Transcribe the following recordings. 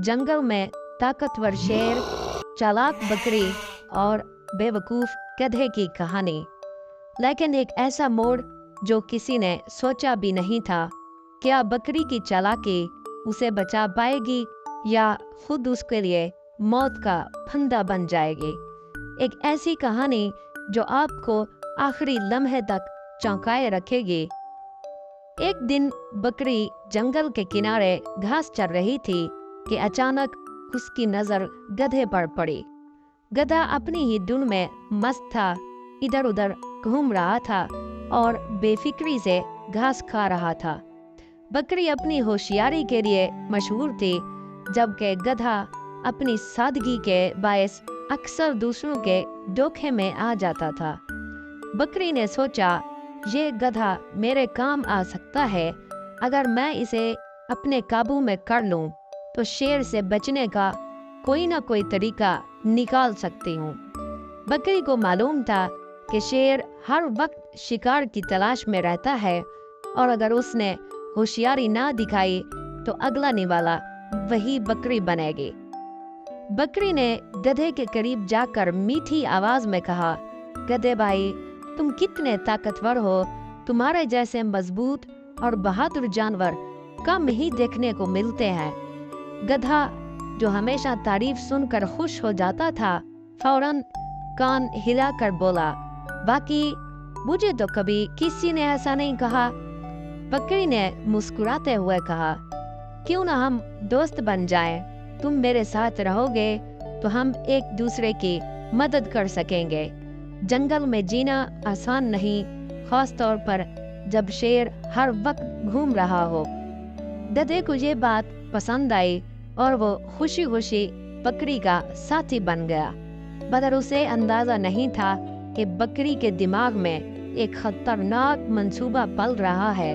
जंगल में ताकतवर शेर, चालाक बकरी और बेवकूफ गधे की कहानी। लेकिन एक ऐसा मोड़ जो किसी ने सोचा भी नहीं था। क्या बकरी की चालाकी उसे बचा पाएगी या खुद उसके लिए मौत का फंदा बन जाएगी? एक ऐसी कहानी जो आपको आखिरी लम्हे तक चौंकाए रखेगी। एक दिन बकरी जंगल के किनारे घास चर रही थी कि अचानक उसकी नजर गधे पर पड़ी। गधा अपनी ही धुन में मस्त था, इधर उधर घूम रहा था और बेफिक्री से घास खा रहा था। बकरी अपनी होशियारी के लिए मशहूर थी, जबकि गधा अपनी सादगी के बायस अक्सर दूसरों के धोखे में आ जाता था। बकरी ने सोचा, ये गधा मेरे काम आ सकता है। अगर मैं इसे अपने काबू में कर लूं, तो शेर से बचने का कोई ना कोई तरीका निकाल सकती हूँ। बकरी को मालूम था कि शेर हर वक्त शिकार की तलाश में रहता है और अगर उसने होशियारी ना दिखाई तो अगला निवाला वही बकरी बनेगी। बकरी ने गधे के करीब जाकर मीठी आवाज में कहा, गधे भाई, तुम कितने ताकतवर हो। तुम्हारे जैसे मजबूत और बहादुर जानवर कम ही देखने को मिलते हैं। गधा, जो हमेशा तारीफ सुनकर खुश हो जाता था, फौरन कान हिलाकर बोला, बाकी मुझे तो कभी किसी ने ऐसा नहीं कहा। बकरी ने मुस्कुराते हुए कहा, क्यों ना हम दोस्त बन जाएं? तुम मेरे साथ रहोगे तो हम एक दूसरे की मदद कर सकेंगे। जंगल में जीना आसान नहीं, खास तौर पर जब शेर हर वक्त घूम रहा हो। गधे को ये बात पसंद आई और वो खुशी खुशी बकरी का साथी बन गया। मगर उसे अंदाजा नहीं था कि बकरी के दिमाग में एक खतरनाक मंसूबा पल रहा है।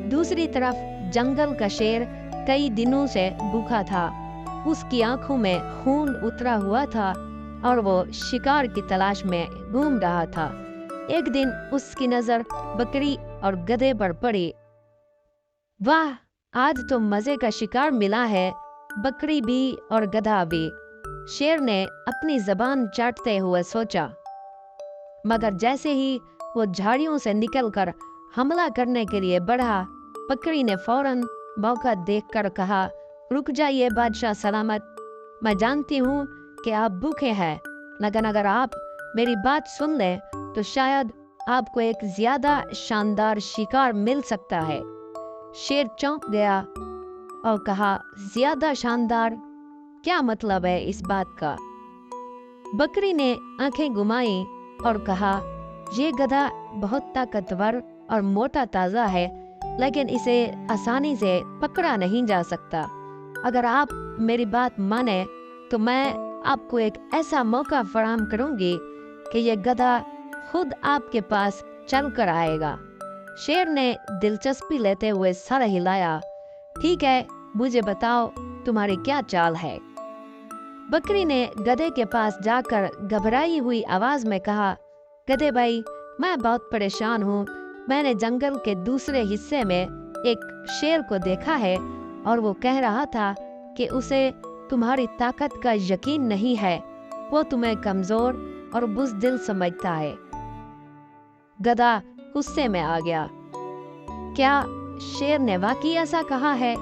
दूसरी तरफ जंगल का शेर कई दिनों से भूखा था। उसकी आंखों में खून उतरा हुआ था और वो शिकार की तलाश में घूम रहा था। एक दिन उसकी नजर बकरी और गधे पर पड़ी। वाह, आज तो मजे का शिकार मिला है। बकरी भी और गधा भी, शेर ने अपनी जबान चाटते हुए सोचा। मगर जैसे ही वो झाड़ियों से निकलकर हमला करने के लिए बढ़ा, बकरी ने फौरन मौका देखकर कहा, रुक जाइए बादशाह सलामत। मैं जानती हूँ कि आप भूखे हैं, लेकिन अगर आप मेरी बात सुन लें तो शायद आपको एक ज्यादा शानदार शिकार मिल सकता है। शेर चौंक गया और कहा, ज्यादा शानदार? क्या मतलब है इस बात का? बकरी ने आंखें घुमाई और कहा, ये गधा बहुत ताकतवर और मोटा ताजा है, लेकिन इसे आसानी से पकड़ा नहीं जा सकता। अगर आप मेरी बात माने तो मैं आपको एक ऐसा मौका फराहम करूंगी कि ये गधा खुद आपके पास चल कर आएगा। शेर ने दिलचस्पी लेते हुए सर हिलाया। ठीक है, मुझे बताओ तुम्हारी क्या चाल है? बकरी ने गधे के पास जाकर घबराई हुई आवाज में कहा, गधे भाई, मैं बहुत परेशान हूँ। मैंने जंगल के दूसरे हिस्से में एक शेर को देखा है और वो कह रहा था कि उसे तुम्हारी ताकत का यकीन नहीं है। वो तुम्हें कमजोर और बुज़दिल समझता है। गधा गुस्से में आ गया। क्या शेर ने वाकई ऐसा कहा है?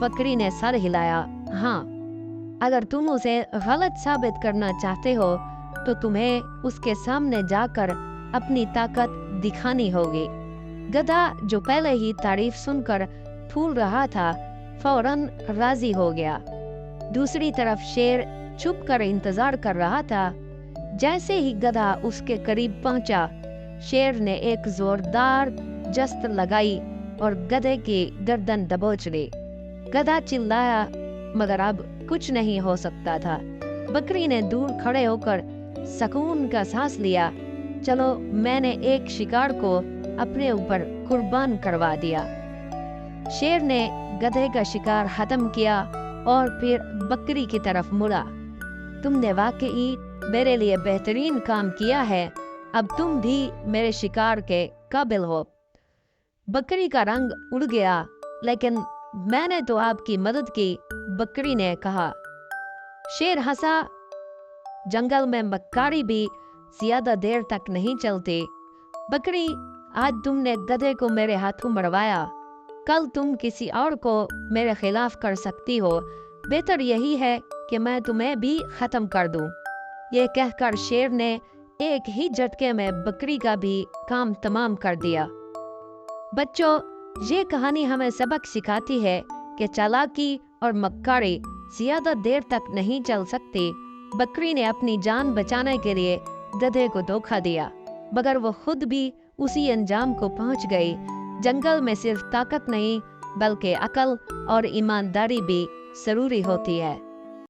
बकरी ने सर हिलाया। हाँ, अगर तुम उसे गलत साबित करना चाहते हो तो तुम्हें उसके सामने जाकर अपनी ताकत दिखानी होगी। गधा, जो पहले ही तारीफ सुनकर फूल रहा था, फौरन राजी हो गया। दूसरी तरफ शेर चुप कर इंतजार कर रहा था। जैसे ही गधा उसके करीब पहुंचा, शेर ने एक जोरदार जस्त लगाई और गधे की गर्दन दबोच ली। गधा चिल्लाया, मगर अब कुछ नहीं हो सकता था। बकरी ने दूर खड़े होकर सुकून का सांस लिया। चलो, मैंने एक शिकार को अपने ऊपर कुर्बान करवा दिया। शेर ने गधे का शिकार खत्म किया और फिर बकरी की तरफ मुड़ा। तुमने वाकई मेरे लिए बेहतरीन काम किया है। अब तुम भी मेरे शिकार के काबिल हो। बकरी का रंग उड़ गया, लेकिन मैंने तो आपकी मदद की, बकरी ने कहा। शेर हंसा, जंगल में मक्कारी भी ज्यादा देर तक नहीं चलते। बकरी, आज तुमने गधे को मेरे हाथों मरवाया, कल तुम किसी और को मेरे खिलाफ कर सकती हो। बेहतर यही है कि मैं तुम्हें भी खत्म कर दूं। ये कहकर शेर ने एक ही झटके में बकरी का भी काम तमाम कर दिया। बच्चों, ये कहानी हमें सबक सिखाती है कि चालाकी और मक्कारी ज्यादा देर तक नहीं चल सकती। बकरी ने अपनी जान बचाने के लिए गधे को धोखा दिया, मगर वो खुद भी उसी अंजाम को पहुंच गई। जंगल में सिर्फ ताकत नहीं, बल्कि अकल और ईमानदारी भी जरूरी होती है।